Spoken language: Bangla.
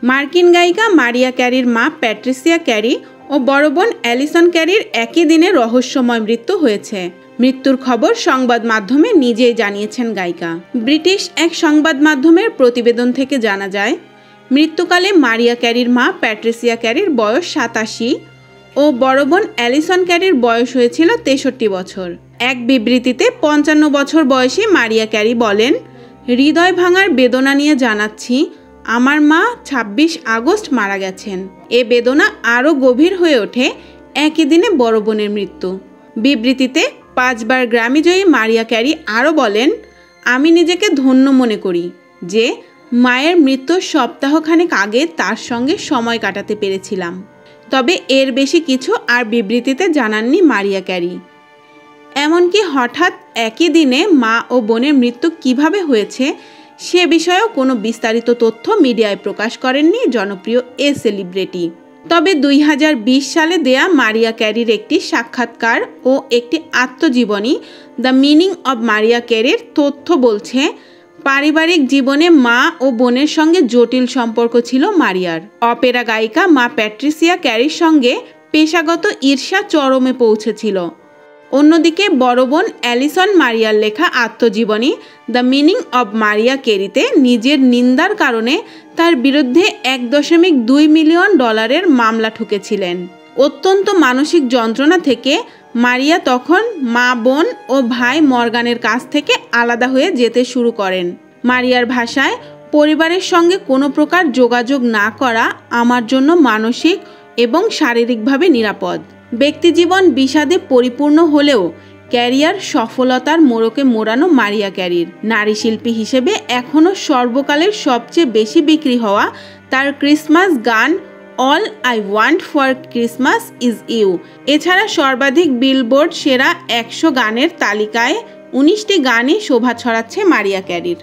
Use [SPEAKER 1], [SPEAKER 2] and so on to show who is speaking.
[SPEAKER 1] মার্কিন গায়িকা মারিয়া ক্যারির মা প্যাট্রিসিয়া ক্যারি ও বড় বোন অ্যালিসন ক্যারির একই দিনে রহস্যময় মৃত্যু হয়েছে। মৃত্যুর খবর সংবাদ মাধ্যমে নিজেই জানিয়েছেন গায়িকা। ব্রিটিশ এক সংবাদ মাধ্যমের প্রতিবেদন থেকে জানা যায়, মৃত্যুকালে মারিয়া ক্যারির মা প্যাট্রিসিয়া ক্যারির বয়স 87 ও বড় বোন অ্যালিসন ক্যারির বয়স হয়েছিল 63 বছর। এক বিবৃতিতে 55 বছর বয়সী মারিয়া ক্যারি বলেন, হৃদয় ভাঙার বেদনা নিয়ে জানাচ্ছি, আমার মা 26 আগস্ট মারা গেছেন। এ বেদনা আরও গভীর হয়ে ওঠে একই দিনে বড় বোনের মৃত্যু। বিবৃতিতে 5 বার গ্র্যামিজয়ী মারিয়া ক্যারি আরও বলেন, আমি নিজেকে ধন্য মনে করি যে মায়ের মৃত্যুর সপ্তাহখানেক আগে তার সঙ্গে সময় কাটাতে পেরেছিলাম। তবে এর বেশি কিছু আর বিবৃতিতে জানাননি মারিয়া ক্যারি। এমনকি হঠাৎ একই দিনে মা ও বোনের মৃত্যু কিভাবে হয়েছে সে বিষয়েও কোনো বিস্তারিত তথ্য মিডিয়ায় প্রকাশ করেননি জনপ্রিয় এ সেলিব্রিটি। তবে 2020 সালে দেয়া মারিয়া ক্যারির একটি সাক্ষাৎকার ও একটি আত্মজীবনী দ্য মিনিং অব মারিয়া ক্যারির তথ্য বলছে, পারিবারিক জীবনে মা ও বোনের সঙ্গে জটিল সম্পর্ক ছিল মারিয়ার। অপেরা গায়িকা মা প্যাট্রিসিয়া ক্যারির সঙ্গে পেশাগত ঈর্ষা চরমে পৌঁছেছিল। অন্যদিকে বড় বোন অ্যালিসন মারিয়ার লেখা আত্মজীবনী দ্য মিনিং অব মারিয়া ক্যারিতে নিজের নিন্দার কারণে তার বিরুদ্ধে $1.2 মিলিয়ন মামলা ঠুকেছিলেন। অত্যন্ত মানসিক যন্ত্রণা থেকে মারিয়া তখন মা, বোন ও ভাই মর্গানের কাছ থেকে আলাদা হয়ে যেতে শুরু করেন। মারিয়ার ভাষায়, পরিবারের সঙ্গে কোনো প্রকার যোগাযোগ না করা আমার জন্য মানসিক এবং শারীরিকভাবে নিরাপদ। ব্যক্তিজীবন বিষাদে পরিপূর্ণ হলেও ক্যারিয়ার সফলতার মোড়কে মোড়ানো মারিয়া ক্যারির নারী শিল্পী হিসেবে এখনও সর্বকালের সবচেয়ে বেশি বিক্রি হওয়া তার ক্রিসমাস গান all I want for Christmas is you. এছাড়া সর্বাধিক বিলবোর্ড সেরা 100 গানের তালিকায় 19টি গানই শোভা ছড়াচ্ছে মারিয়া ক্যারির।